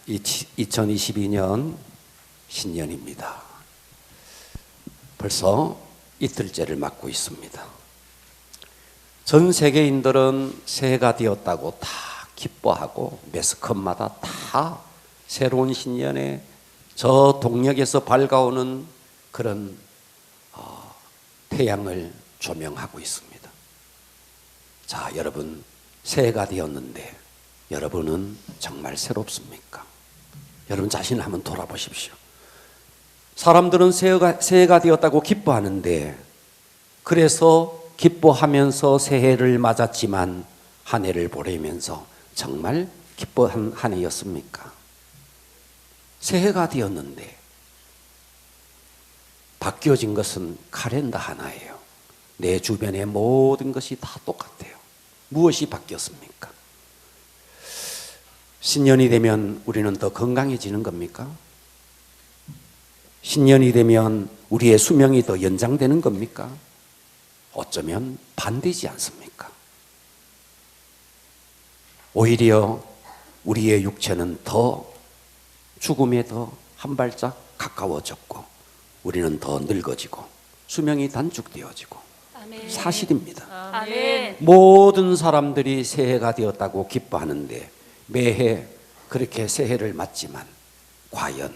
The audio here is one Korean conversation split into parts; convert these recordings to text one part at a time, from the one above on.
2022년 신년입니다. 벌써 이틀째를 맞고 있습니다. 전 세계인들은 새해가 되었다고 다 기뻐하고 매스컴마다 다 새로운 신년에 저 동력에서 밝아오는 그런 태양을 조명하고 있습니다. 자, 여러분, 새해가 되었는데 여러분은 정말 새롭습니까? 여러분 자신을 한번 돌아보십시오. 사람들은 새해가 되었다고 기뻐하는데, 그래서 기뻐하면서 새해를 맞았지만 한 해를 보내면서 정말 기뻐한 한 해였습니까? 새해가 되었는데 바뀌어진 것은 칼렌더 하나예요. 내 주변의 모든 것이 다 똑같아요. 무엇이 바뀌었습니까? 신년이 되면 우리는 더 건강해지는 겁니까? 신년이 되면 우리의 수명이 더 연장되는 겁니까? 어쩌면 반대지 않습니까? 오히려 우리의 육체는 더 죽음에 더 한 발짝 가까워졌고, 우리는 더 늙어지고 수명이 단축되어지고. 아멘. 사실입니다. 아멘. 모든 사람들이 새해가 되었다고 기뻐하는데 매해 그렇게 새해를 맞지만 과연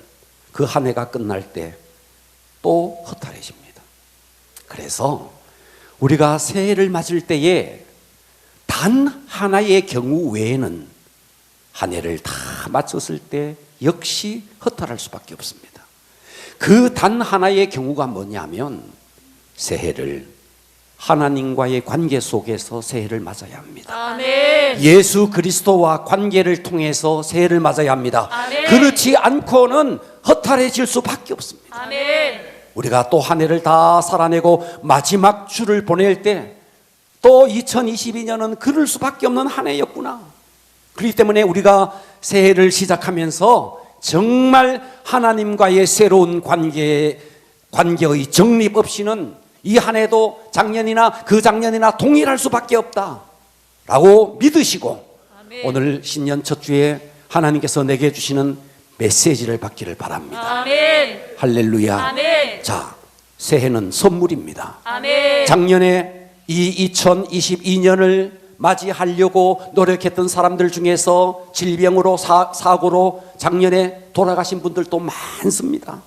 그 한 해가 끝날 때 또 허탈해집니다. 그래서 우리가 새해를 맞을 때에 단 하나의 경우 외에는 한 해를 다 맞췄을 때 역시 허탈할 수밖에 없습니다. 그 단 하나의 경우가 뭐냐면 새해를 하나님과의 관계 속에서 새해를 맞아야 합니다. 아멘. 예수 그리스도와 관계를 통해서 새해를 맞아야 합니다. 아멘. 그렇지 않고는 허탈해질 수밖에 없습니다. 아멘. 우리가 또 한 해를 다 살아내고 마지막 주를 보낼 때 또 2022년은 그럴 수밖에 없는 한 해였구나. 그렇기 때문에 우리가 새해를 시작하면서 정말 하나님과의 새로운 관계의 정립 없이는 이 한 해도 작년이나 그 작년이나 동일할 수밖에 없다라고 믿으시고, 아멘. 오늘 신년 첫 주에 하나님께서 내게 주시는 메시지를 받기를 바랍니다. 아멘. 할렐루야. 아멘. 자, 새해는 선물입니다. 아멘. 작년에 이 2022년을 맞이하려고 노력했던 사람들 중에서 질병으로 사고로 작년에 돌아가신 분들도 많습니다.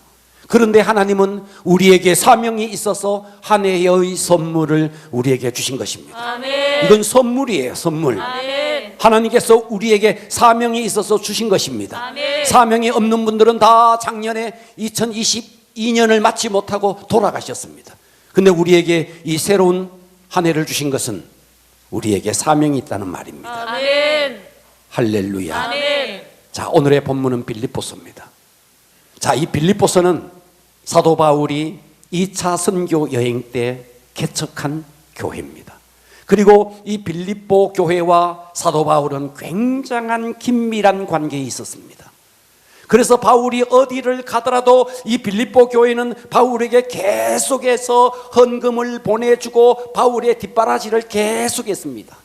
그런데 하나님은 우리에게 사명이 있어서 한 해의 선물을 우리에게 주신 것입니다. 아멘. 이건 선물이에요, 선물. 아멘. 하나님께서 우리에게 사명이 있어서 주신 것입니다. 아멘. 사명이 없는 분들은 다 작년에 2022년을 맞지 못하고 돌아가셨습니다. 근데 우리에게 이 새로운 한 해를 주신 것은 우리에게 사명이 있다는 말입니다. 아멘. 할렐루야. 아멘. 자, 오늘의 본문은 빌립보서입니다. 자, 이 빌립보서는 사도 바울이 2차 선교 여행 때 개척한 교회입니다. 그리고 이 빌립보 교회와 사도 바울은 굉장한 긴밀한 관계에 있었습니다. 그래서 바울이 어디를 가더라도 이 빌립보 교회는 바울에게 계속해서 헌금을 보내주고 바울의 뒷바라지를 계속했습니다.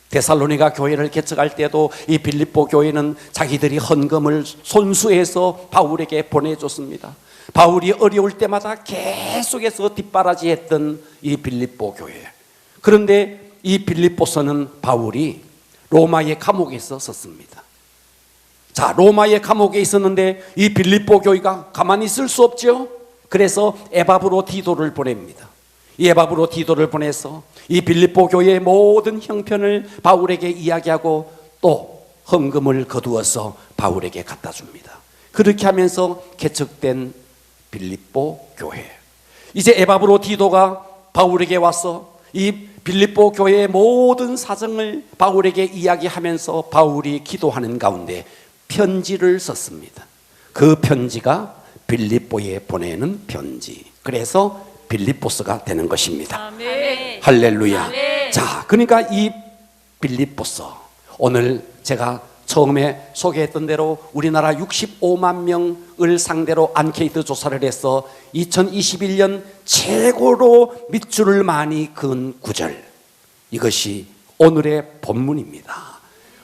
데살로니가 교회를 개척할 때도 이 빌립보 교회는 자기들이 헌금을 손수해서 바울에게 보내줬습니다. 바울이 어려울 때마다 계속해서 뒷바라지했던 이 빌립보 교회. 그런데 이 빌립보서는 바울이 로마의 감옥에 있었습니다. 자, 로마의 감옥에 있었는데 이 빌립보 교회가 가만히 있을 수 없죠. 그래서 에바브로 디도를 보냅니다. 이 에바브로 디도를 보내서 이 빌립보 교회의 모든 형편을 바울에게 이야기하고 또 헌금을 거두어서 바울에게 갖다 줍니다. 그렇게 하면서 개척된 빌립보 교회. 이제 에바브로 디도가 바울에게 와서 이 빌립보 교회의 모든 사정을 바울에게 이야기하면서 바울이 기도하는 가운데 편지를 썼습니다. 그 편지가 빌립보에 보내는 편지. 그래서 빌립보서가 되는 것입니다. 아멘. 할렐루야. 아멘. 자, 그러니까 이 빌립보서, 오늘 제가 처음에 소개했던 대로 우리나라 65만 명을 상대로 안케이트 조사를 해서 2021년 최고로 밑줄을 많이 그은 구절, 이것이 오늘의 본문입니다.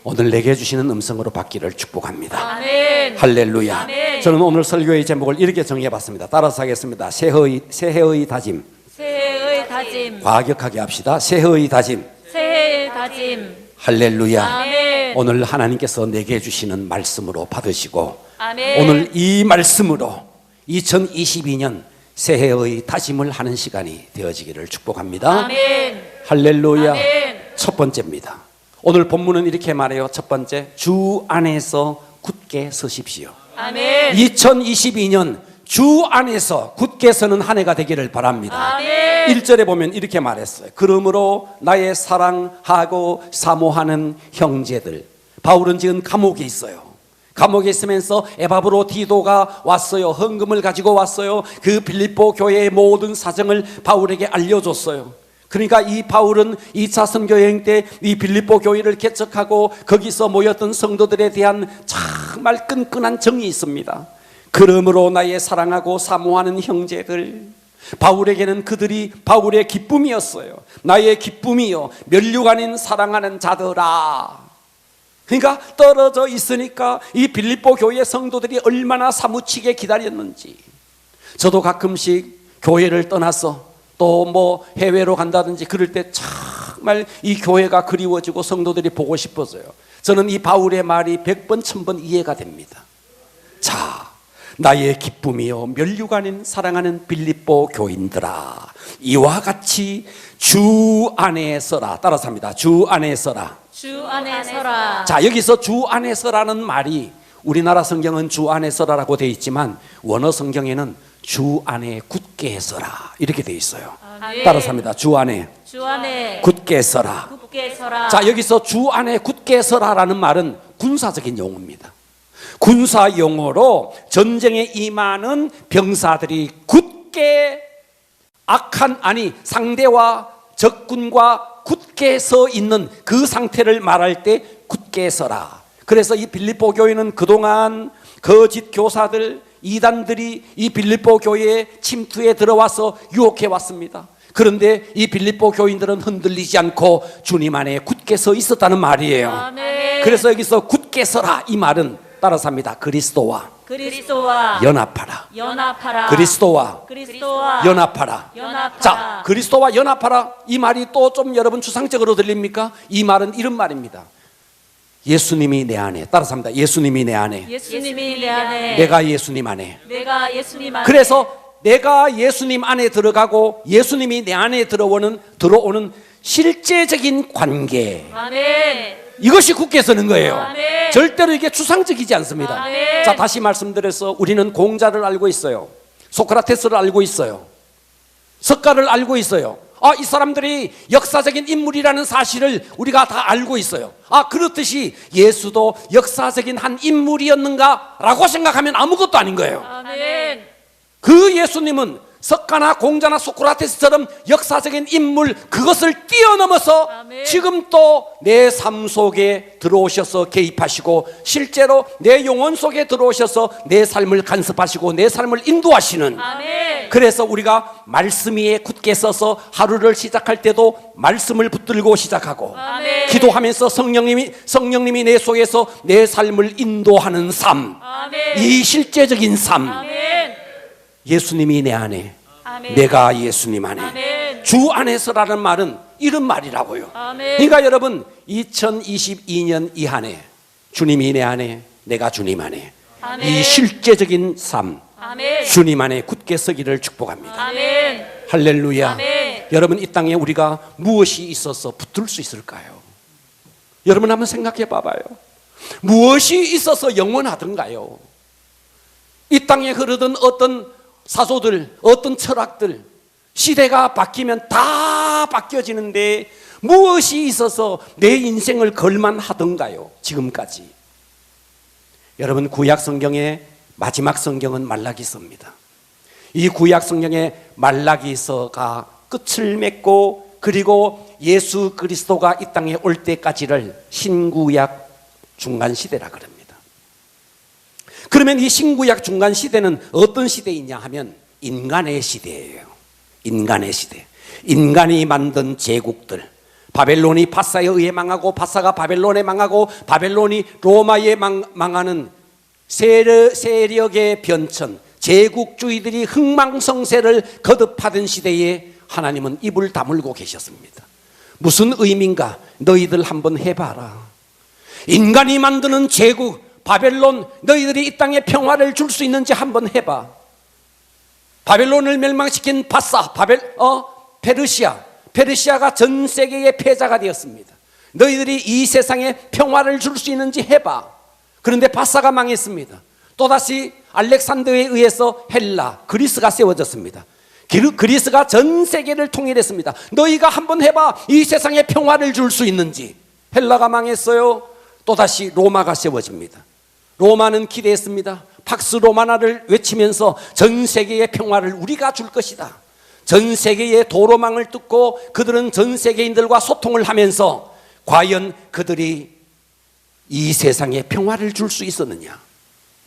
오늘 내게 주시는 음성으로 받기를 축복합니다. 아멘. 할렐루야. 아멘. 저는 오늘 설교의 제목을 이렇게 정해봤습니다. 따라서 하겠습니다. 새해의 다짐. 새해의 다짐. 과격하게 합시다. 새해의 다짐. 새해의 다짐. 할렐루야. 아멘. 오늘 하나님께서 내게 주시는 말씀으로 받으시고 아멘. 오늘 이 말씀으로 2022년 새해의 다짐을 하는 시간이 되어지기를 축복합니다. 아멘. 할렐루야. 아멘. 첫 번째입니다. 오늘 본문은 이렇게 말해요. 첫 번째, 주 안에서 굳게 서십시오. 아멘. 2022년 주 안에서 굳게 서는 한 해가 되기를 바랍니다. 아멘. 1절에 보면 이렇게 말했어요. 그러므로 나의 사랑하고 사모하는 형제들. 바울은 지금 감옥에 있어요. 감옥에 있으면서 에바브로 디도가 왔어요. 헌금을 가지고 왔어요. 그 빌립보 교회의 모든 사정을 바울에게 알려줬어요. 그러니까 이 바울은 2차 선교 여행 때 이 빌립보 교회를 개척하고 거기서 모였던 성도들에 대한 정말 끈끈한 정이 있습니다. 그러므로 나의 사랑하고 사모하는 형제들, 바울에게는 그들이 바울의 기쁨이었어요. 나의 기쁨이요 면류관 아닌 사랑하는 자들아. 그러니까 떨어져 있으니까 이 빌립보 교회 성도들이 얼마나 사무치게 기다렸는지. 저도 가끔씩 교회를 떠나서 또 뭐 해외로 간다든지 그럴 때 정말 이 교회가 그리워지고 성도들이 보고 싶어져요. 저는 이 바울의 말이 100번 1000번 이해가 됩니다. 자, 나의 기쁨이요 면류관인 사랑하는 빌립보 교인들아, 이와 같이 주 안에 서라. 따라서 합니다. 주 안에 서라. 주 안에 서라. 자, 여기서 주 안에 서라는 말이 우리나라 성경은 주 안에 서라라고 되어 있지만 원어 성경에는 주 안에 굳게 서라 이렇게 되어 있어요. 아멘. 따라서 합니다. 주 안에 주 안에 굳게 서라. 굳게 서라. 자, 여기서 주 안에 굳게 서라라는 말은 군사적인 용어입니다. 군사 용어로 전쟁에 임하는 병사들이 굳게 상대와 적군과 굳게 서 있는 그 상태를 말할 때 굳게 서라. 그래서 이 빌립보 교회는 그동안 거짓 교사들, 이단들이 이 빌립보 교회에 침투해 들어와서 유혹해 왔습니다. 그런데 이 빌립보 교인들은 흔들리지 않고 주님 안에 굳게 서 있었다는 말이에요. 아멘. 그래서 여기서 굳게 서라 이 말은 따라서 합니다. 그리스도와 연합하라. 연합하라. 그리스도와 연합하라. 연합하라. 자, 그리스도와 연합하라 이 말이 또 좀 여러분 추상적으로 들립니까? 이 말은 이런 말입니다. 예수님이 내 안에, 따라서 합니다. 예수님이 내 안에, 예수님이 내 안에, 내가 예수님 안에. 내가 예수님 안에. 그래서 내가 예수님 안에 들어가고 예수님이 내 안에 들어오는 실제적인 관계, 아멘. 이것이 굳게 서는 거예요. 아멘. 절대로 이게 추상적이지 않습니다. 아멘. 자, 다시 말씀드려서 우리는 공자를 알고 있어요. 소크라테스를 알고 있어요. 석가를 알고 있어요. 이 사람들이 역사적인 인물이라는 사실을 우리가 다 알고 있어요. 그렇듯이 예수도 역사적인 한 인물이었는가라고 생각하면 아무것도 아닌 거예요. 아멘. 그 예수님은 석가나 공자나 소크라테스처럼 역사적인 인물, 그것을 뛰어넘어서 아멘. 지금 또 내 삶 속에 들어오셔서 개입하시고 실제로 내 영혼 속에 들어오셔서 내 삶을 간섭하시고 내 삶을 인도하시는. 아멘. 그래서 우리가 말씀 위에 굳게 서서 하루를 시작할 때도 말씀을 붙들고 시작하고 아멘. 기도하면서 성령님이 내 속에서 내 삶을 인도하는 삶, 아멘. 이 실제적인 삶. 아멘. 예수님이 내 안에, 아멘. 내가 예수님 안에. 아멘. 주 안에서라는 말은 이런 말이라고요. 아멘. 그러니까 여러분 2022년 이 한 해 주님이 내 안에, 내가 주님 안에. 아멘. 이 실제적인 삶, 아멘. 주님 안에 굳게 서기를 축복합니다. 아멘. 할렐루야. 아멘. 여러분, 이 땅에 우리가 무엇이 있어서 붙을 수 있을까요? 여러분 한번 생각해 봐봐요. 무엇이 있어서 영원하던가요? 이 땅에 흐르던 어떤 사소들, 어떤 철학들, 시대가 바뀌면 다 바뀌어지는데 무엇이 있어서 내 인생을 걸만하던가요? 지금까지. 여러분, 구약 성경의 마지막 성경은 말라기서입니다. 이 구약 성경의 말라기서가 끝을 맺고 그리고 예수 그리스도가 이 땅에 올 때까지를 신구약 중간 시대라 그럽니다. 그러면 이 신구약 중간 시대는 어떤 시대이냐 하면 인간의 시대예요. 인간의 시대. 인간이 만든 제국들, 바벨론이 바사에 의해 망하고 바사가 바벨론에 망하고 바벨론이 로마에 망하는 세력의 변천, 제국주의들이 흥망성쇠를 거듭하던 시대에 하나님은 입을 다물고 계셨습니다. 무슨 의미인가? 너희들 한번 해봐라. 인간이 만드는 제국 바벨론, 너희들이 이 땅에 평화를 줄 수 있는지 한번 해봐. 바벨론을 멸망시킨 바사, 페르시아가 전 세계의 패자가 되었습니다. 너희들이 이 세상에 평화를 줄 수 있는지 해봐. 그런데 바사가 망했습니다. 또다시 알렉산더에 의해서 헬라, 그리스가 세워졌습니다. 그리스가 전 세계를 통일했습니다. 너희가 한번 해봐. 이 세상에 평화를 줄 수 있는지. 헬라가 망했어요. 또다시 로마가 세워집니다. 로마는 기대했습니다. 팍스 로마나를 외치면서 전 세계의 평화를 우리가 줄 것이다. 전 세계의 도로망을 뚫고 그들은 전 세계인들과 소통을 하면서 과연 그들이 이 세상에 평화를 줄 수 있었느냐?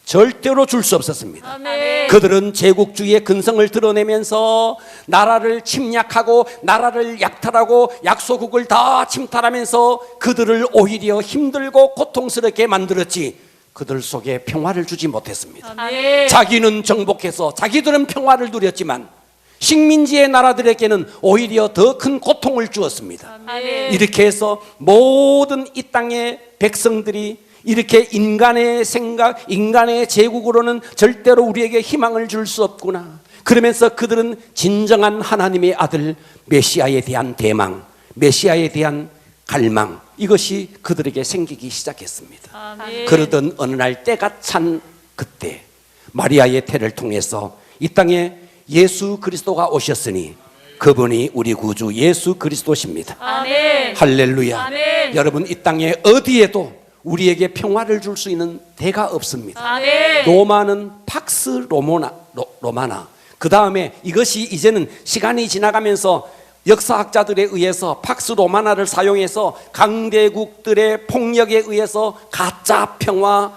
절대로 줄 수 없었습니다. 아멘. 그들은 제국주의의 근성을 드러내면서 나라를 침략하고 나라를 약탈하고 약소국을 다 침탈하면서 그들을 오히려 힘들고 고통스럽게 만들었지 그들 속에 평화를 주지 못했습니다. 아멘. 자기는 정복해서 자기들은 평화를 누렸지만 식민지의 나라들에게는 오히려 더 큰 고통을 주었습니다. 아멘. 이렇게 해서 모든 이 땅의 백성들이 이렇게 인간의 생각, 인간의 제국으로는 절대로 우리에게 희망을 줄 수 없구나. 그러면서 그들은 진정한 하나님의 아들 메시아에 대한 대망, 메시아에 대한 갈망, 이것이 그들에게 생기기 시작했습니다. 아멘. 그러던 어느 날 때가 찬 그때 마리아의 태를 통해서 이 땅에 예수 그리스도가 오셨으니 그분이 우리 구주 예수 그리스도십니다. 아멘. 할렐루야. 아멘. 여러분, 이 땅에 어디에도 우리에게 평화를 줄 수 있는 데가 없습니다. 아멘. 로마는 팍스 로마나. 그 다음에 이것이 이제는 시간이 지나가면서 역사학자들에 의해서 팍스 로마나를 사용해서 강대국들의 폭력에 의해서 가짜 평화,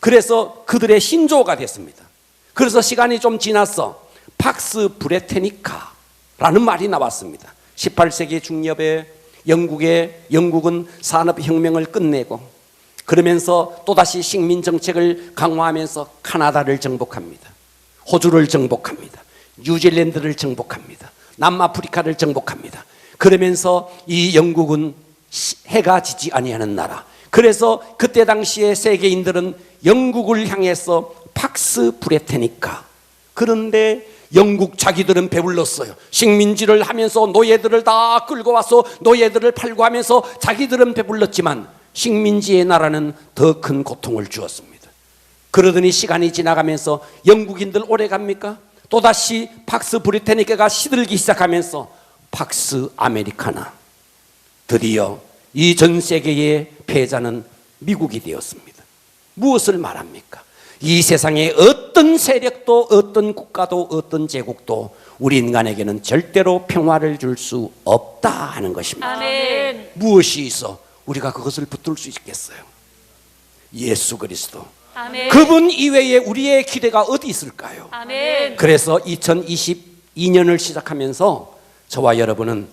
그래서 그들의 신조어가 됐습니다. 그래서 시간이 좀 지나서 팍스 브레테니카라는 말이 나왔습니다. 18세기 중엽에 영국은 산업혁명을 끝내고 그러면서 또다시 식민 정책을 강화하면서 카나다를 정복합니다. 호주를 정복합니다. 뉴질랜드를 정복합니다. 남아프리카를 정복합니다. 그러면서 이 영국은 해가 지지 아니하는 나라. 그래서 그때 당시에 세계인들은 영국을 향해서 팍스 브레테니카. 그런데 영국 자기들은 배불렀어요. 식민지를 하면서 노예들을 다 끌고 와서 노예들을 팔고 하면서 자기들은 배불렀지만 식민지의 나라는 더 큰 고통을 주었습니다. 그러더니 시간이 지나가면서 영국인들 오래 갑니까? 또다시 팍스 브리테니카가 시들기 시작하면서 팍스 아메리카나. 드디어 이 전 세계의 패자는 미국이 되었습니다. 무엇을 말합니까? 이 세상에 어떤 세력도 어떤 국가도 어떤 제국도 우리 인간에게는 절대로 평화를 줄 수 없다 하는 것입니다. 아멘. 무엇이 있어 우리가 그것을 붙들 수 있겠어요? 예수 그리스도. 아멘. 그분 이외에 우리의 기대가 어디 있을까요? 아멘. 그래서 2022년을 시작하면서 저와 여러분은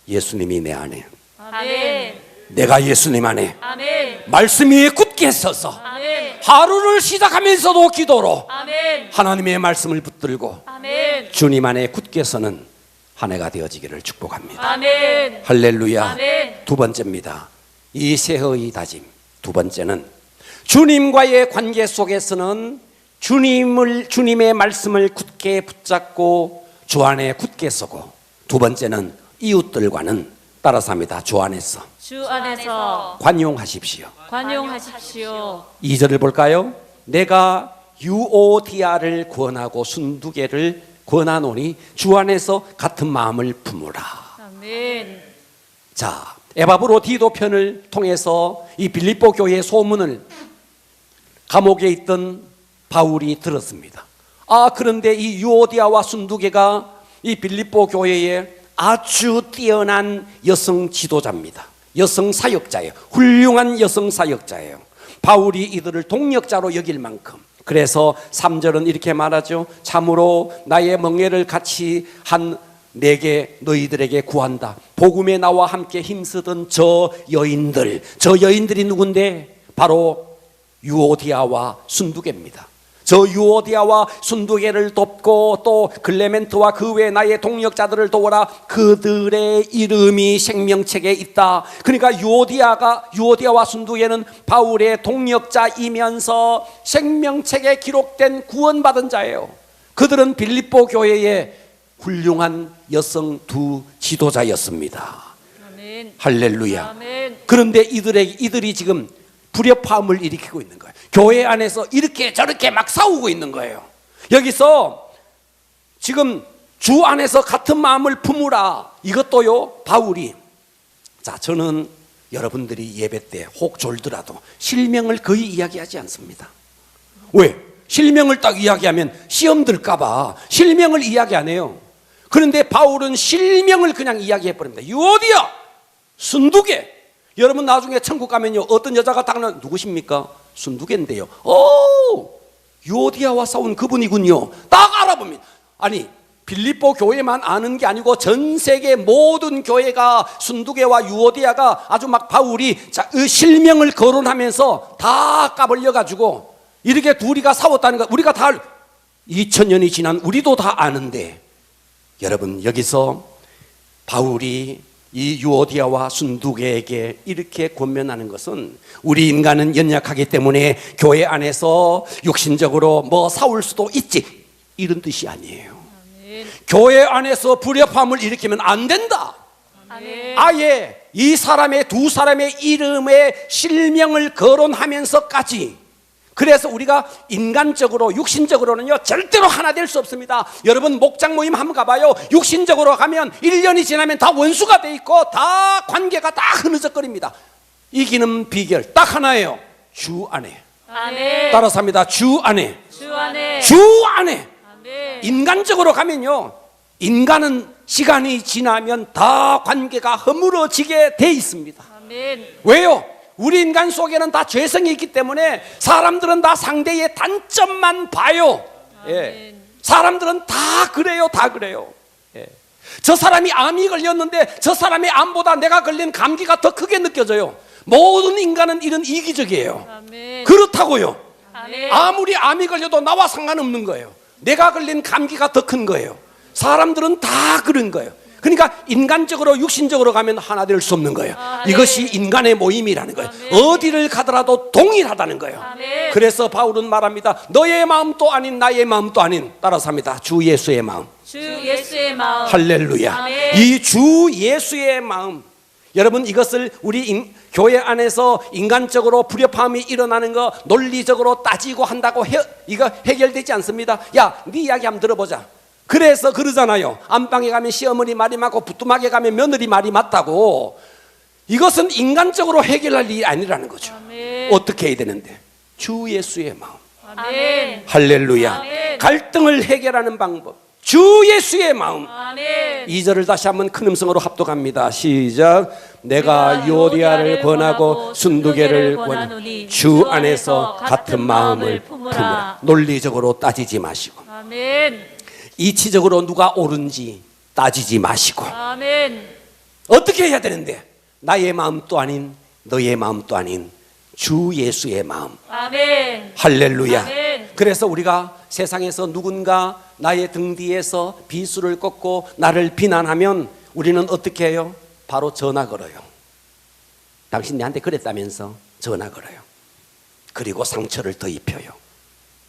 예수님이 내 안에, 아멘. 내가 예수님 안에 아멘. 말씀 위에 굳게 서서 아멘. 하루를 시작하면서도 기도로 아멘. 하나님의 말씀을 붙들고 아멘. 주님 안에 굳게 서는 한 해가 되어지기를 축복합니다. 아멘. 할렐루야. 아멘. 두 번째입니다. 이 새해의 다짐. 두 번째는 주님과의 관계 속에서는 주님의 말씀을 굳게 붙잡고 주 안에 굳게 서고, 두 번째는 이웃들과는 따라서 합니다. 주 안에서 주 안에서 관용하십시오. 관용하십시오. 2절을 볼까요? 내가 유오디아를 권하고 순두개를 권하노니 주 안에서 같은 마음을 품으라. 아멘. 자, 에바브로 디도 편을 통해서 이 빌립보 교회의 소문을 감옥에 있던 바울이 들었습니다. 그런데 이 유오디아와 순두개가 이 빌립보 교회의 아주 뛰어난 여성 지도자입니다. 여성 사역자예요. 훌륭한 여성 사역자예요. 바울이 이들을 동력자로 여길 만큼. 그래서 3절은 이렇게 말하죠. 참으로 나의 멍에를 같이 한 내게 너희들에게 구한다. 복음에 나와 함께 힘쓰던 저 여인들이 누군데? 바로 유오디아와 순두개입니다. 저 유오디아와 순두개를 돕고 또 글레멘트와 그 외 나의 동역자들을 도우라. 그들의 이름이 생명책에 있다. 그러니까 유오디아와 순두개는 바울의 동역자이면서 생명책에 기록된 구원받은 자예요. 그들은 빌립보 교회의 훌륭한 여성 두 지도자였습니다. 아멘. 할렐루야. 아멘. 그런데 이들이 지금 불협화음을 일으키고 있는 거예요. 교회 안에서 이렇게 저렇게 막 싸우고 있는 거예요. 여기서 지금 주 안에서 같은 마음을 품으라. 이것도요, 바울이. 자, 저는 여러분들이 예배 때 혹 졸더라도 실명을 거의 이야기하지 않습니다. 왜? 실명을 딱 이야기하면 시험 들까봐 실명을 이야기 안 해요. 그런데 바울은 실명을 그냥 이야기해버립니다. 유오디아, 순두개. 여러분 나중에 천국 가면요, 어떤 여자가 딱 누구십니까? 순두개인데요. 유오디아와 싸운 그분이군요. 딱 알아봅니다. 아니, 빌립보 교회만 아는 게 아니고 전 세계 모든 교회가 순두개와 유오디아가 아주 막 바울이 실명을 거론하면서 다 까불려가지고 이렇게 둘이가 싸웠다는 거 우리가 다 2000년이 지난 우리도 다 아는데, 여러분 여기서 바울이 이 유오디아와 순두개에게 이렇게 권면하는 것은 우리 인간은 연약하기 때문에 교회 안에서 육신적으로 뭐 싸울 수도 있지, 이런 뜻이 아니에요. 아멘. 교회 안에서 불협화음을 일으키면 안 된다. 아멘. 아예 두 사람의 이름에 실명을 거론하면서까지. 그래서 우리가 인간적으로 육신적으로는요 절대로 하나 될 수 없습니다. 여러분 목장 모임 한번 가봐요. 육신적으로 가면 1년이 지나면 다 원수가 돼 있고 다 관계가 다 흐느적거립니다. 이기는 비결 딱 하나예요. 주 안에. 아멘. 따라서 합니다. 주 안에. 주 안에. 주 안에. 아멘. 인간적으로 가면요, 인간은 시간이 지나면 다 관계가 허물어지게 돼 있습니다. 아멘. 왜요? 우리 인간 속에는 다 죄성이 있기 때문에 사람들은 다 상대의 단점만 봐요. 예. 사람들은 다 그래요. 다 그래요. 예. 저 사람이 암이 걸렸는데 저 사람의 암보다 내가 걸린 감기가 더 크게 느껴져요. 모든 인간은 이런 이기적이에요. 아멘. 그렇다고요. 아멘. 아무리 암이 걸려도 나와 상관없는 거예요. 내가 걸린 감기가 더 큰 거예요. 사람들은 다 그런 거예요. 그러니까 인간적으로 육신적으로 가면 하나 될 수 없는 거예요. 이것이 인간의 모임이라는 거예요. 어디를 가더라도 동일하다는 거예요. 그래서 바울은 말합니다. 너의 마음도 아닌 나의 마음도 아닌, 따라서 합니다. 주 예수의 마음. 주 예수의 마음. 할렐루야. 아멘. 이 주 예수의 마음, 여러분 이것을 우리 교회 안에서 인간적으로 불협화음이 일어나는 거 논리적으로 따지고 한다고 이거 해결되지 않습니다. 야, 네 이야기 한번 들어보자. 그래서 그러잖아요. 안방에 가면 시어머니 말이 맞고 부뚜막에 가면 며느리 말이 맞다고. 이것은 인간적으로 해결할 일이 아니라는 거죠. 아멘. 어떻게 해야 되는데? 주 예수의 마음. 아멘. 할렐루야. 아멘. 갈등을 해결하는 방법, 주 예수의 마음. 아멘. 2절을 다시 한번 큰 음성으로 합독합니다. 시작. 내가 유오디아를 권하고 순두개를 권하노니 주 안에서 같은 마음을 품으라. 논리적으로 따지지 마시고, 아멘. 이치적으로 누가 옳은지 따지지 마시고, 아멘. 어떻게 해야 되는데? 나의 마음도 아닌 너의 마음도 아닌 주 예수의 마음. 아멘. 할렐루야. 아멘. 그래서 우리가 세상에서 누군가 나의 등 뒤에서 비수를 꺾고 나를 비난하면 우리는 어떻게 해요? 바로 전화 걸어요. 당신 내한테 그랬다면서 전화 걸어요. 그리고 상처를 더 입혀요.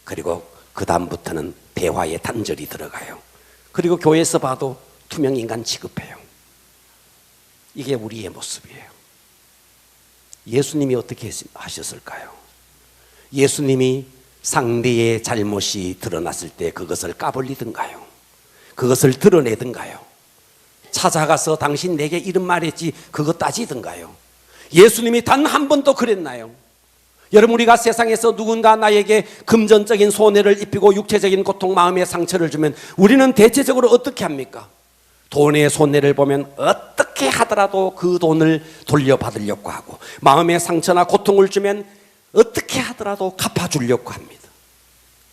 그리고 그 다음부터는 대화에 단절이 들어가요. 그리고 교회에서 봐도 투명인간 취급해요. 이게 우리의 모습이에요. 예수님이 어떻게 하셨을까요? 예수님이 상대의 잘못이 드러났을 때 그것을 까불리든가요? 그것을 드러내든가요? 찾아가서 당신 내게 이런 말했지 그거 따지든가요? 예수님이 단 한 번도 그랬나요? 여러분, 우리가 세상에서 누군가 나에게 금전적인 손해를 입히고 육체적인 고통, 마음의 상처를 주면 우리는 대체적으로 어떻게 합니까? 돈의 손해를 보면 어떻게 하더라도 그 돈을 돌려받으려고 하고, 마음의 상처나 고통을 주면 어떻게 하더라도 갚아주려고 합니다.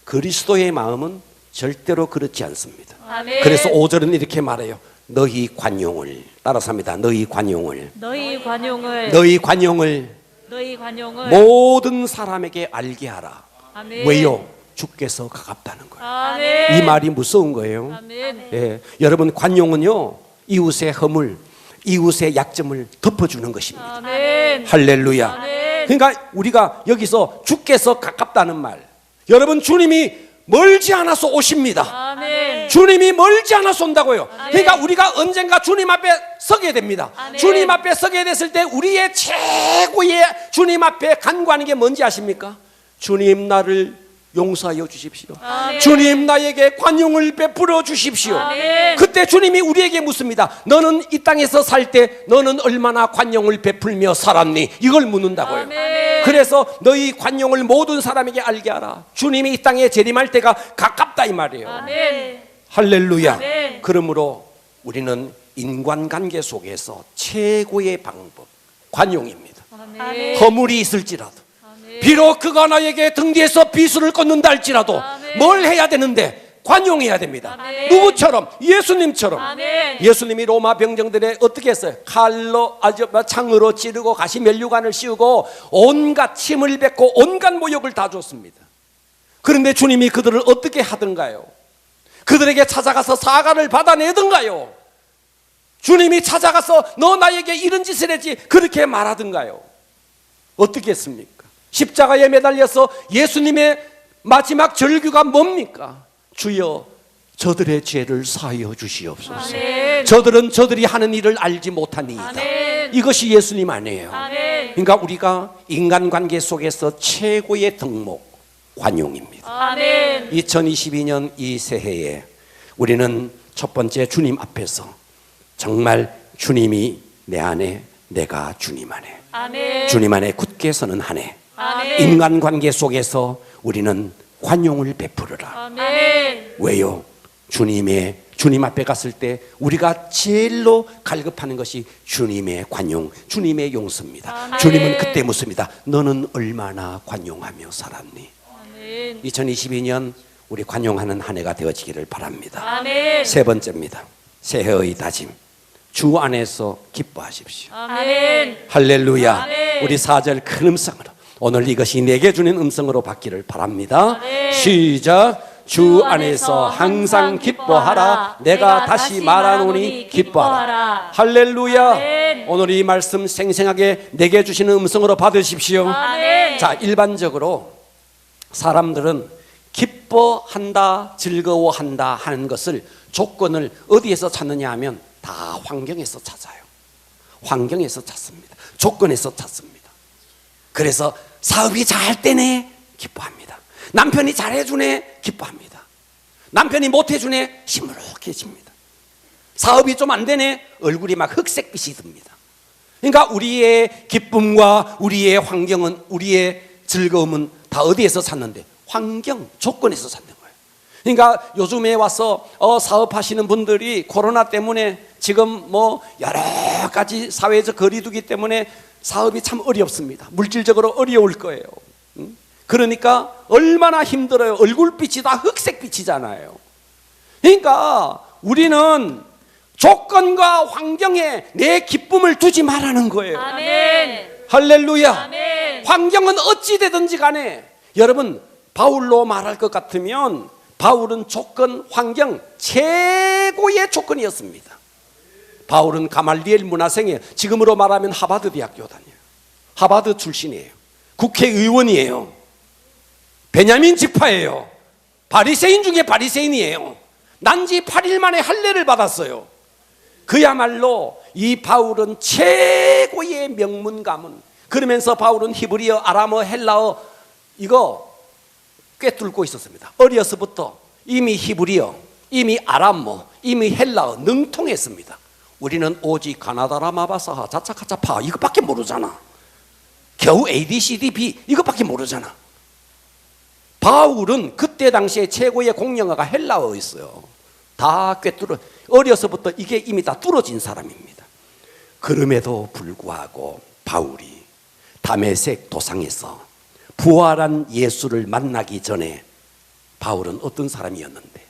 그리스도의 마음은 절대로 그렇지 않습니다. 아멘. 그래서 5절은 이렇게 말해요. 너희 관용을 따라서 합니다. 너희 관용을 너희 관용을 너희 관용을 너희 관용을 모든 사람에게 알게 하라. 아멘. 왜요? 주께서 가깝다는 거예요. 아멘. 이 말이 무서운 거예요. 아멘. 예, 여러분 관용은요 이웃의 허물, 이웃의 약점을 덮어주는 것입니다. 아멘. 할렐루야. 아멘. 그러니까 우리가 여기서 주께서 가깝다는 말, 여러분 주님이 멀지 않아서 오십니다. 아멘. 주님이 멀지 않아서 온다고요. 그러니까 우리가 언젠가 주님 앞에 서게 됩니다. 아멘. 주님 앞에 서게 됐을 때 우리의 최고의 주님 앞에 간구하는 게 뭔지 아십니까? 주님 나를 용서하여 주십시오. 아멘. 주님 나에게 관용을 베풀어 주십시오. 아멘. 그때 주님이 우리에게 묻습니다. 너는 이 땅에서 살 때 너는 얼마나 관용을 베풀며 살았니? 이걸 묻는다고요. 아멘. 그래서 너희 관용을 모든 사람에게 알게 하라. 주님이 이 땅에 재림할 때가 가깝다 이 말이에요. 아멘. 할렐루야. 아멘. 그러므로 우리는 인간관계 속에서 최고의 방법 관용입니다. 아멘. 허물이 있을지라도, 비록 그가 나에게 등 뒤에서 비수를 꽂는다 할지라도 아멘. 뭘 해야 되는데? 관용해야 됩니다. 아멘. 누구처럼? 예수님처럼. 아멘. 예수님이 로마 병정들에 어떻게 했어요? 칼로 창으로 찌르고 가시 면류관을 씌우고 온갖 침을 뱉고 온갖 모욕을 다 줬습니다. 그런데 주님이 그들을 어떻게 하던가요? 그들에게 찾아가서 사과를 받아내던가요? 주님이 찾아가서 너 나에게 이런 짓을 했지 그렇게 말하던가요? 어떻게 했습니까? 십자가에 매달려서 예수님의 마지막 절규가 뭡니까? 주여 저들의 죄를 사하여 주시옵소서. 아멘. 저들은 저들이 하는 일을 알지 못하니이다. 아멘. 이것이 예수님 아니에요. 아멘. 그러니까 우리가 인간관계 속에서 최고의 덕목 관용입니다. 아멘. 2022년 이 새해에 우리는 첫 번째 주님 앞에서 정말 주님이 내 안에, 내가 주님 안에, 아멘. 주님 안에 굳게 서는 한 해, 아멘. 인간관계 속에서 우리는 관용을 베풀어라. 아멘. 왜요? 주님 앞에 갔을 때 우리가 제일로 갈급하는 것이 주님의 관용, 주님의 용서입니다. 아멘. 주님은 그때 묻습니다. 너는 얼마나 관용하며 살았니? 아멘. 2022년 우리 관용하는 한 해가 되어지기를 바랍니다. 아멘. 세 번째입니다. 새해의 다짐. 주 안에서 기뻐하십시오. 아멘. 할렐루야. 아멘. 우리 4절 큰 음성으로 오늘 이것이 내게 주는 음성으로 받기를 바랍니다. 아멘. 시작. 주 안에서 항상 기뻐하라. 내가 다시 말하노니 기뻐하라. 할렐루야. 아멘. 오늘 이 말씀 생생하게 내게 주시는 음성으로 받으십시오. 아멘. 자, 일반적으로 사람들은 기뻐한다, 즐거워한다 하는 것을 조건을 어디에서 찾느냐 하면 다 환경에서 찾아요. 환경에서 찾습니다. 조건에서 찾습니다. 그래서 사업이 잘 되네 기뻐합니다. 남편이 잘해주네 기뻐합니다. 남편이 못해주네 시무룩해집니다. 사업이 좀 안 되네 얼굴이 막 흑색빛이 듭니다. 그러니까 우리의 기쁨과 우리의 환경은, 우리의 즐거움은 다 어디에서 찾는데? 환경, 조건에서 찾는 거예요. 그러니까 요즘에 와서 사업하시는 분들이 코로나 때문에 지금 뭐 여러 가지 사회적 거리두기 때문에 사업이 참 어렵습니다. 물질적으로 어려울 거예요. 그러니까 얼마나 힘들어요. 얼굴빛이 다 흑색빛이잖아요. 그러니까 우리는 조건과 환경에 내 기쁨을 두지 말라는 거예요. 아멘. 할렐루야. 아멘. 환경은 어찌 되든지 간에 여러분 바울로 말할 것 같으면 바울은 조건, 환경 최고의 조건이었습니다. 바울은 가말리엘 문화생이에요. 지금으로 말하면 하버드 대학교 다녀요. 하버드 출신이에요. 국회의원이에요. 베냐민 지파예요. 바리새인 중에 바리새인이에요. 난지 8일 만에 할례를 받았어요. 그야말로 이 바울은 최고의 명문 가문. 그러면서 바울은 히브리어, 아람어, 헬라어 이거 꿰뚫고 있었습니다. 어려서부터 이미 히브리어, 이미 아람어, 이미 헬라어 능통했습니다. 우리는 오직 가나다라 마바사하 자차카차파 이것밖에 모르잖아. 겨우 ADCDB 이것밖에 모르잖아. 바울은 그때 당시에 최고의 공용어가 헬라어였어요. 다 꿰뚫어 어려서부터 이게 이미 다 뚫어진 사람입니다. 그럼에도 불구하고 바울이 다메섹 도상에서 부활한 예수를 만나기 전에 바울은 어떤 사람이었는데?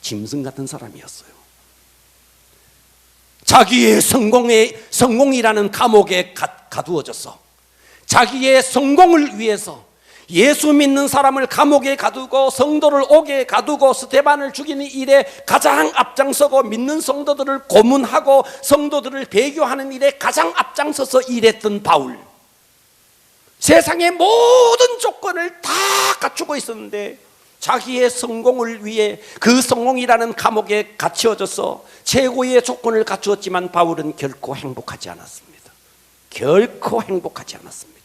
짐승 같은 사람이었어요. 자기의 성공이라는 감옥에 가두어졌어. 자기의 성공을 위해서 예수 믿는 사람을 감옥에 가두고 성도를 옥에 가두고 스데반을 죽이는 일에 가장 앞장서고 믿는 성도들을 고문하고 성도들을 배교하는 일에 가장 앞장서서 일했던 바울. 세상의 모든 조건을 다 갖추고 있었는데 자기의 성공을 위해 그 성공이라는 감옥에 갇혀져서 최고의 조건을 갖추었지만 바울은 결코 행복하지 않았습니다. 결코 행복하지 않았습니다.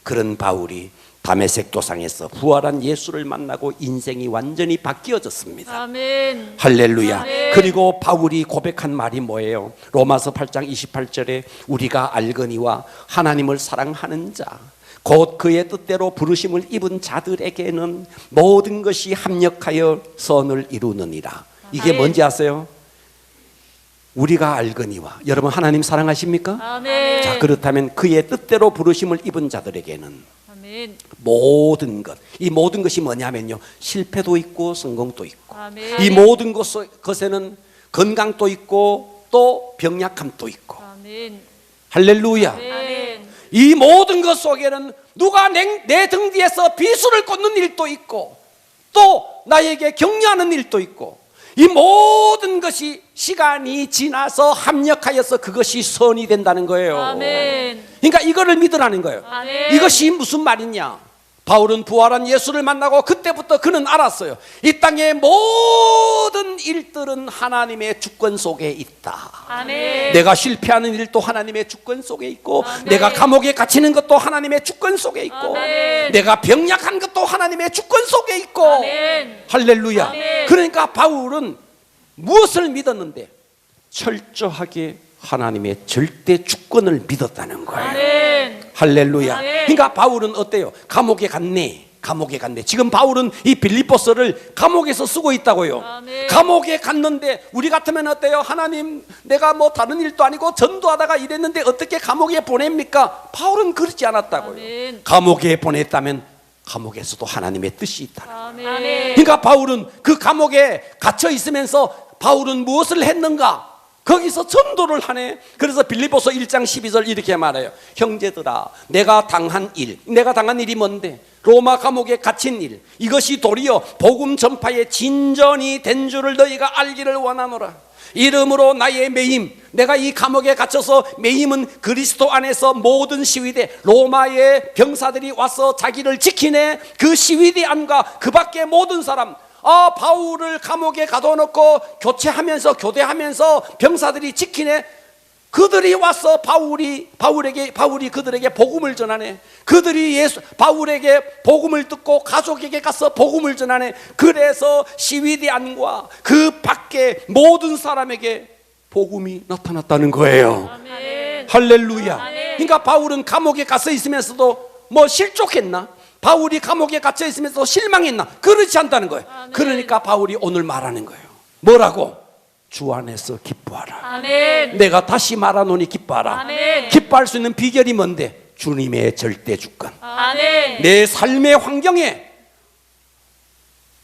그런 바울이 다메섹 도상에서 부활한 예수를 만나고 인생이 완전히 바뀌어졌습니다. 아멘. 할렐루야. 아멘. 그리고 바울이 고백한 말이 뭐예요? 로마서 8장 28절에 우리가 알거니와 하나님을 사랑하는 자 곧 그의 뜻대로 부르심을 입은 자들에게는 모든 것이 합력하여 선을 이루느니라. 이게 아멘. 뭔지 아세요? 우리가 알거니와. 여러분 하나님 사랑하십니까? 아멘. 자, 그렇다면 그의 뜻대로 부르심을 입은 자들에게는 아멘. 모든 것, 이 모든 것이 뭐냐면요, 실패도 있고 성공도 있고, 아멘. 이 모든 것에는 건강도 있고 또 병약함도 있고. 아멘. 할렐루야. 아멘. 이 모든 것 속에는 누가 내 등 뒤에서 비수를 꽂는 일도 있고 또 나에게 격려하는 일도 있고, 이 모든 것이 시간이 지나서 합력하여서 그것이 선이 된다는 거예요. 아멘. 그러니까 이거를 믿으라는 거예요. 아멘. 이것이 무슨 말이냐? 바울은 부활한 예수를 만나고 그때부터 그는 알았어요. 이 땅의 모든 일들은 하나님의 주권 속에 있다. 아멘. 내가 실패하는 일도 하나님의 주권 속에 있고, 아멘. 내가 감옥에 갇히는 것도 하나님의 주권 속에 있고, 아멘. 내가 병약한 것도 하나님의 주권 속에 있고. 아멘. 할렐루야. 아멘. 그러니까 바울은 무엇을 믿었는데? 철저하게 하나님의 절대 주권을 믿었다는 거예요. 아멘. 할렐루야. 아멘. 그러니까 바울은 어때요? 감옥에 갔네. 지금 바울은 이 빌립보서를 감옥에서 쓰고 있다고요. 아멘. 감옥에 갔는데 우리 같으면 어때요? 하나님, 내가 뭐 다른 일도 아니고 전도하다가 이랬는데 어떻게 감옥에 보냅니까? 바울은 그렇지 않았다고요. 아멘. 감옥에 보냈다면 감옥에서도 하나님의 뜻이 있다. 아멘. 그러니까 바울은 그 감옥에 갇혀 있으면서 바울은 무엇을 했는가? 거기서 전도를 하네. 그래서 빌립보서 1장 12절 이렇게 말해요. 형제들아, 내가 당한 일이 뭔데? 로마 감옥에 갇힌 일, 이것이 도리어 복음 전파의 진전이 된 줄을 너희가 알기를 원하노라. 이름으로 나의 매임, 내가 이 감옥에 갇혀서 매임은 그리스도 안에서 모든 시위대, 로마의 병사들이 와서 자기를 지키네. 그 시위대 안과 그 밖의 모든 사람, 바울을 감옥에 가둬놓고 교대하면서 병사들이 지키네. 그들이 와서 바울이 그들에게 복음을 전하네. 그들이 바울에게 복음을 듣고 가족에게 가서 복음을 전하네. 그래서 시위대 안과 그 밖에 모든 사람에게 복음이 나타났다는 거예요. 아멘. 할렐루야. 아멘. 그러니까 바울은 감옥에 갇혀 있으면서도 뭐 실족했나? 바울이 감옥에 갇혀 있으면서 실망했나? 그렇지 않다는 거예요. 아멘. 그러니까 바울이 오늘 말하는 거예요. 뭐라고? 주 안에서 기뻐하라. 아멘. 내가 다시 말하노니 기뻐하라. 아멘. 기뻐할 수 있는 비결이 뭔데? 주님의 절대 주권. 아멘. 내 삶의 환경에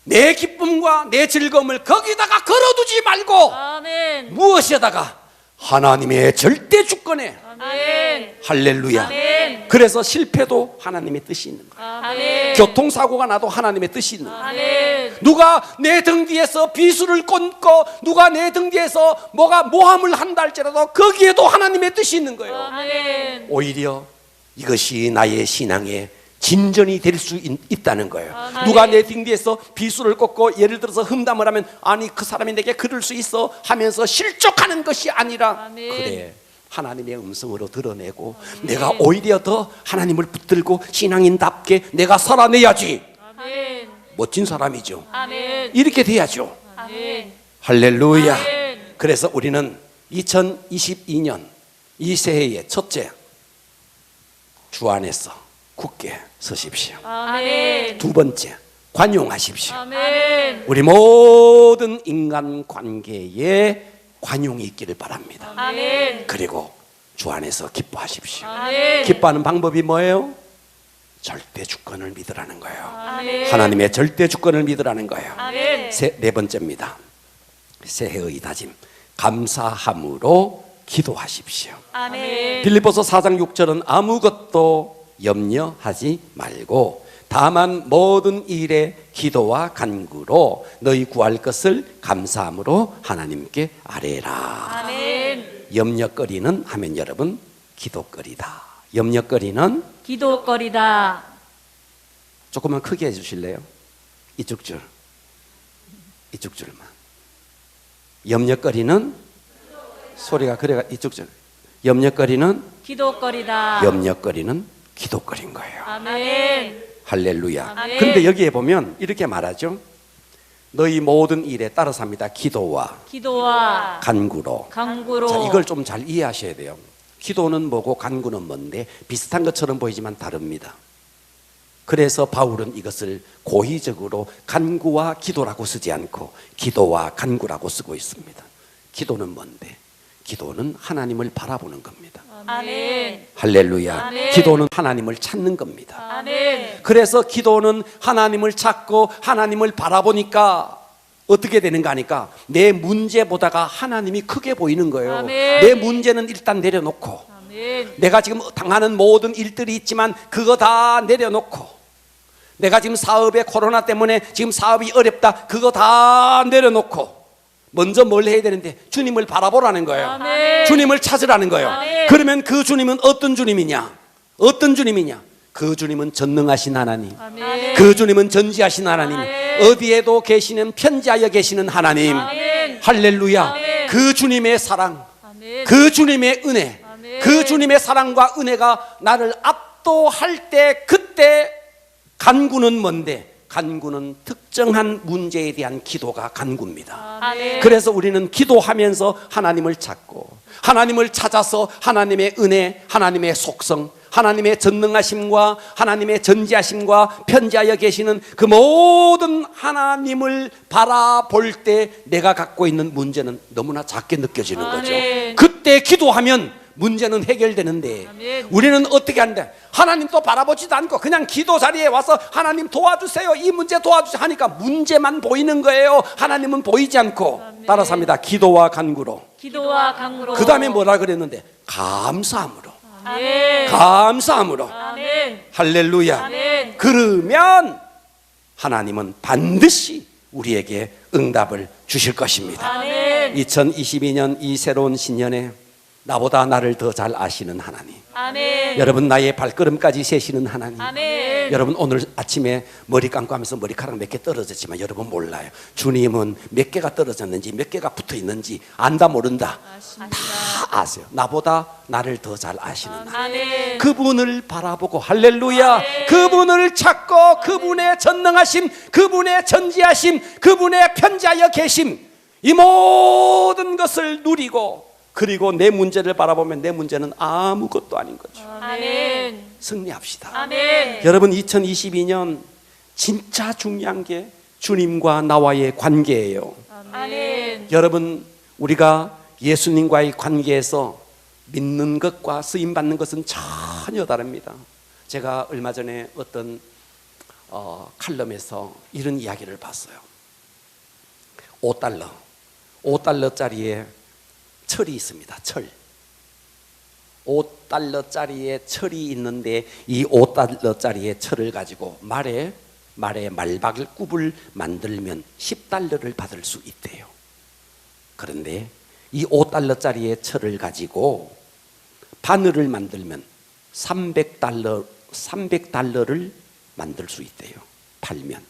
내 기쁨과 내 즐거움을 거기다가 걸어두지 말고 아멘. 무엇에다가? 하나님의 절대 주권에. 아멘. 할렐루야. 아멘. 그래서 실패도 하나님의 뜻이 있는 거예요. 아멘. 교통사고가 나도 하나님의 뜻이 있는 거예요. 아멘. 누가 내 등 뒤에서 비수를 꽂고 누가 내 등 뒤에서 모함을 한다 할지라도 거기에도 하나님의 뜻이 있는 거예요. 아멘. 오히려 이것이 나의 신앙의 진전이 될 수 있다는 거예요. 아멘. 누가 내 등 뒤에서 비수를 꽂고 예를 들어서 험담을 하면, 아니 그 사람이 내게 그럴 수 있어 하면서 실족하는 것이 아니라, 아멘. 그래, 하나님의 음성으로 드러내고 내가 오히려 더 하나님을 붙들고 신앙인답게 내가 살아내야지. 아멘. 멋진 사람이죠. 아멘. 이렇게 돼야죠. 아멘. 할렐루야. 아멘. 그래서 우리는 2022년 이 새해의 첫째, 주 안에서 굳게 서십시오. 아멘. 두 번째, 관용하십시오. 아멘. 우리 모든 인간 관계에 관용이 있기를 바랍니다. 아멘. 그리고 주 안에서 기뻐하십시오. 아멘. 기뻐하는 방법이 뭐예요? 절대 주권을 믿으라는 거예요. 아멘. 하나님의 절대 주권을 믿으라는 거예요. 아멘. 네 번째입니다. 새해의 다짐, 감사함으로 기도하십시오. 아멘. 빌립보서 4장 6절은 아무것도 염려하지 말고 다만 모든 일에 기도와 간구로 너희 구할 것을 감사함으로 하나님께 아뢰라. 아멘. 염려거리는 하면 여러분 기도거리다. 염려거리는 기도거리다. 조금만 크게 해주실래요? 이쪽 줄, 이쪽 줄만. 염려거리는 소리가 그래가 이쪽 줄. 염려거리는 기도거리다. 염려거리는 기도거리인 거예요. 아멘. 할렐루야. 아멘. 그런데 여기에 보면 이렇게 말하죠. 너희 모든 일에 따라서 합니다. 기도와 기도와 간구로. 간구로. 자, 이걸 좀 잘 이해하셔야 돼요. 기도는 뭐고 간구는 뭔데 비슷한 것처럼 보이지만 다릅니다. 그래서 바울은 이것을 고의적으로 간구와 기도라고 쓰지 않고 기도와 간구라고 쓰고 있습니다. 기도는 뭔데? 기도는 하나님을 바라보는 겁니다. 아멘. 할렐루야. 아멘. 기도는 하나님을 찾는 겁니다. 아멘. 그래서 기도는 하나님을 찾고 하나님을 바라보니까 어떻게 되는가 하니까 내 문제보다가 하나님이 크게 보이는 거예요. 아멘. 내 문제는 일단 내려놓고 아멘. 내가 지금 당하는 모든 일들이 있지만 그거 다 내려놓고 내가 지금 사업에 코로나 때문에 지금 사업이 어렵다 그거 다 내려놓고 먼저 뭘 해야 되는데 주님을 바라보라는 거예요. 아멘. 주님을 찾으라는 거예요. 아멘. 그러면 그 주님은 어떤 주님이냐? 어떤 주님이냐? 그 주님은 전능하신 하나님. 아멘. 그 주님은 전지하신 하나님. 아멘. 어디에도 계시는 편지하여 계시는 하나님. 아멘. 할렐루야. 아멘. 그 주님의 사랑, 아멘. 그 주님의 은혜, 아멘. 그 주님의 사랑과 은혜가 나를 압도할 때 그때 간구는 뭔데? 간구는 특정한 문제에 대한 기도가 간구입니다. 아멘. 그래서 우리는 기도하면서 하나님을 찾고 하나님을 찾아서 하나님의 은혜, 하나님의 속성, 하나님의 전능하심과 하나님의 전지하심과 편지하여 계시는 그 모든 하나님을 바라볼 때 내가 갖고 있는 문제는 너무나 작게 느껴지는 거죠. 아멘. 그때 기도하면 문제는 해결되는데 아멘. 우리는 어떻게 하는데 하나님 또 바라보지도 않고 그냥 기도 자리에 와서 하나님 도와주세요, 이 문제 도와주세요 하니까 문제만 보이는 거예요. 하나님은 보이지 않고. 아멘. 따라서 합니다. 기도와 간구로. 기도와 간구로. 그 다음에 뭐라 그랬는데 감사함으로. 아멘. 감사함으로. 아멘. 할렐루야. 아멘. 그러면 하나님은 반드시 우리에게 응답을 주실 것입니다. 아멘. 2022년 이 새로운 신년에 나보다 나를 더 잘 아시는 하나님, 아멘. 여러분 나의 발걸음까지 세시는 하나님, 아멘. 여러분 오늘 아침에 머리 감고 하면서 머리카락 몇 개 떨어졌지만 여러분 몰라요. 주님은 몇 개가 떨어졌는지 몇 개가 붙어 있는지 안다 모른다 아십니다. 다 아세요. 나보다 나를 더 잘 아시는 하나님, 아멘. 그분을 바라보고 할렐루야. 아멘. 그분을 찾고 그분의 전능하심, 그분의 전지하심, 그분의 편지하여 계심, 이 모든 것을 누리고 그리고 내 문제를 바라보면 내 문제는 아무것도 아닌 거죠. 아멘. 승리합시다. 아멘. 여러분 2022년 진짜 중요한 게 주님과 나와의 관계예요. 아멘. 여러분 우리가 예수님과의 관계에서 믿는 것과 쓰임받는 것은 전혀 다릅니다. 제가 얼마 전에 어떤 칼럼에서 이런 이야기를 봤어요. 5달러짜리에 철이 있습니다. 철. 5달러짜리에 철이 있는데 이 5달러짜리의 철을 가지고 말에 말박을 만들면 10달러를 받을 수 있대요. 그런데 이 5달러짜리의 철을 가지고 바늘을 만들면 300달러를 만들 수 있대요. 팔면.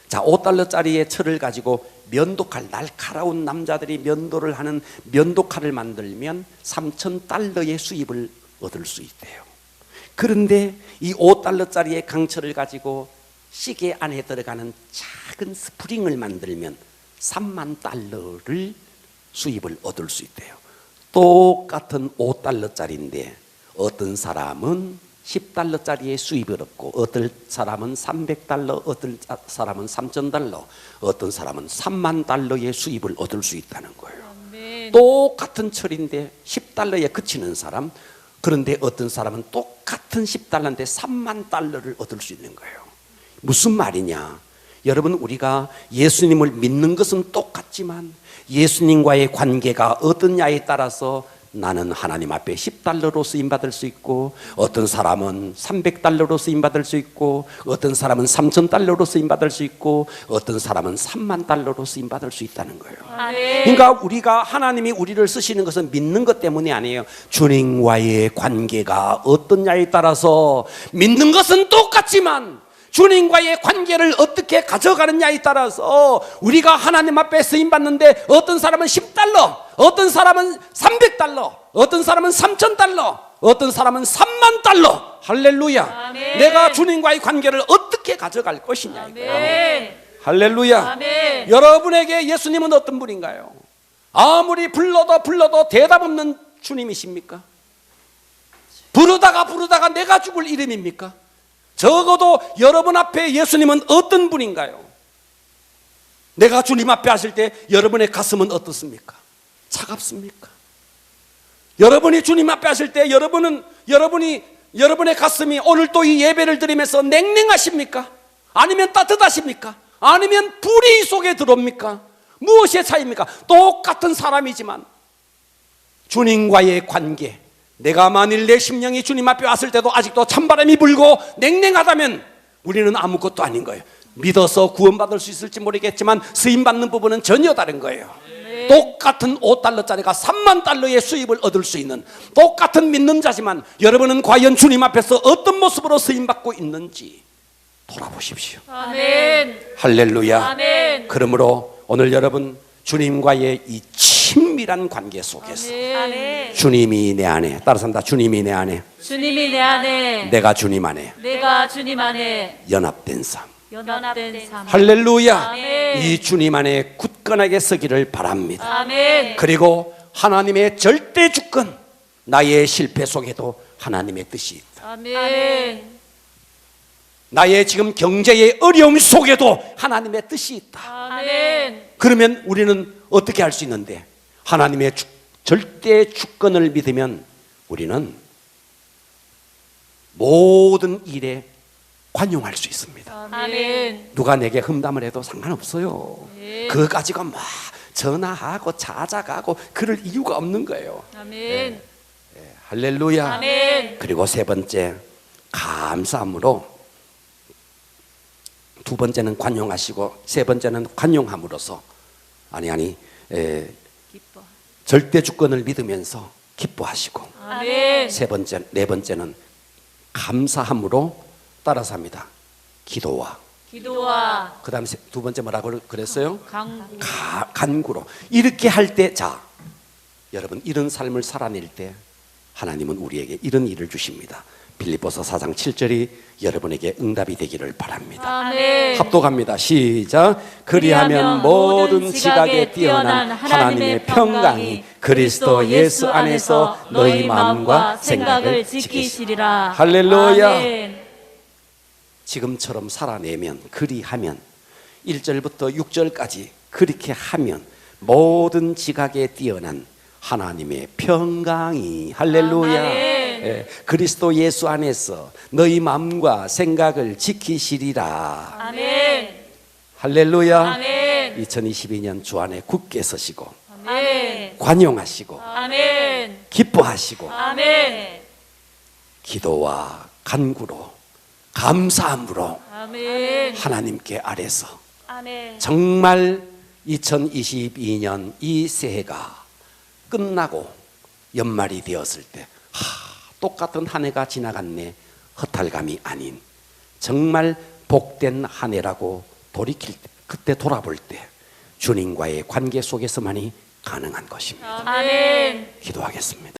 자, 5달러짜리의 철을 가지고 면도칼, 날카로운 남자들이 면도를 하는 면도칼을 만들면 3,000달러의 수입을 얻을 수 있대요. 그런데 이 5달러짜리의 강철을 가지고 시계 안에 들어가는 작은 스프링을 만들면 3만 달러를 수입을 얻을 수 있대요. 똑같은 5달러짜리인데 어떤 사람은 10달러짜리의 수입을 얻고 어떤 사람은 300달러, 어떤 사람은 3,000달러, 어떤 사람은 3만 달러의 수입을 얻을 수 있다는 거예요. 아멘. 똑같은 철인데 10달러에 그치는 사람, 그런데 어떤 사람은 똑같은 10달러인데 3만 달러를 얻을 수 있는 거예요. 무슨 말이냐? 여러분 우리가 예수님을 믿는 것은 똑같지만 예수님과의 관계가 어떠냐에 따라서 나는 하나님 앞에 10달러로 쓰임받을 수 있고, 어떤 사람은 300달러로 쓰임받을 수 있고, 어떤 사람은 3,000달러로 쓰임받을 수 있고, 어떤 사람은 3만 달러로 쓰임받을 수 있다는 거예요. 아멘. 그러니까 우리가 하나님이 우리를 쓰시는 것은 믿는 것 때문이 아니에요. 주님과의 관계가 어떠냐에 따라서, 믿는 것은 똑같지만 주님과의 관계를 어떻게 가져가느냐에 따라서 우리가 하나님 앞에 쓰임받는데, 어떤 사람은 10달러, 어떤 사람은 300달러, 어떤 사람은 3,000달러, 어떤 사람은 3만 달러. 할렐루야. 아멘. 내가 주님과의 관계를 어떻게 가져갈 것이냐 이거예요. 아멘. 할렐루야. 아멘. 여러분에게 예수님은 어떤 분인가요? 아무리 불러도 대답 없는 주님이십니까? 부르다가 내가 죽을 이름입니까? 적어도 여러분 앞에 예수님은 어떤 분인가요? 내가 주님 앞에 하실 때 여러분의 가슴은 어떻습니까? 차갑습니까? 여러분이 주님 앞에 하실 때 여러분의 가슴이 오늘 또 이 예배를 드리면서 냉랭하십니까? 아니면 따뜻하십니까? 아니면 불이 속에 들어옵니까? 무엇의 차이입니까? 똑같은 사람이지만 주님과의 관계, 내가 만일 내 심령이 주님 앞에 왔을 때도 아직도 찬바람이 불고 냉랭하다면 우리는 아무것도 아닌 거예요. 믿어서 구원받을 수 있을지 모르겠지만 쓰임받는 부분은 전혀 다른 거예요. 똑같은 5달러짜리가 3만 달러의 수입을 얻을 수 있는 똑같은 믿는 자지만, 여러분은 과연 주님 앞에서 어떤 모습으로 쓰임받고 있는지 돌아보십시오. 아멘. 할렐루야. 아멘. 그러므로 오늘 여러분, 주님과의 이 친밀한 관계 속에서 아멘. 주님이 내 안에, 따라서 한다. 주님이 내 안에, 주님이 내 안에, 내가 주님 안에 내가 주님 안에 연합된 삶. 연합된 삶. 할렐루야. 아멘. 이 주님 안에 굳건하게 서기를 바랍니다. 아멘. 그리고 하나님의 절대 주권, 나의 실패 속에도 하나님의 뜻이 있다. 아멘. 나의 지금 경제의 어려움 속에도 하나님의 뜻이 있다. 아멘. 그러면 우리는 어떻게 할 수 있는데, 하나님의 절대 주권을 믿으면 우리는 모든 일에 관용할 수 있습니다. 아멘. 누가 내게 흠담을 해도 상관없어요. 그거 가지고 막 전화하고 찾아가고 그럴 이유가 없는 거예요. 아멘. 할렐루야. 아멘. 그리고 세 번째, 감사함으로. 두 번째는 관용하시고, 세 번째는 관용함으로써, 기뻐. 절대 주권을 믿으면서 기뻐하시고, 아멘. 네 번째는 감사함으로 따라서 합니다. 기도와. 기도와 그 다음에 두 번째 뭐라고 그랬어요? 강구. 간구로. 이렇게 할 때, 자, 여러분, 이런 삶을 살아낼 때 하나님은 우리에게 이런 일을 주십니다. 빌립보서 4장 7절이 여러분에게 응답이 되기를 바랍니다. 아멘. 합독합니다. 시작. 그리하면 모든 지각에 뛰어난 하나님의 평강이 그리스도 예수 안에서 너희 마음과 생각을 지키시리라. 할렐루야. 아멘. 지금처럼 살아내면, 그리하면, 1절부터 6절까지 그렇게 하면 모든 지각에 뛰어난 하나님의 평강이, 할렐루야. 아멘. 예, 그리스도 예수 안에서 너희 마음과 생각을 지키시리라. 아멘. 할렐루야. 아멘. 2022년 주 안에 굳게 서시고, 아멘. 관용하시고, 아멘. 기뻐하시고, 아멘. 기도와 간구로, 감사함으로 아멘. 하나님께 아뢰서 아멘. 정말 2022년 이 새해가 끝나고 연말이 되었을 때, 똑같은 한 해가 지나갔네, 허탈감이 아닌 정말 복된 한 해라고 돌이킬 때, 그때 돌아볼 때 주님과의 관계 속에서만이 가능한 것입니다. 아멘. 기도하겠습니다.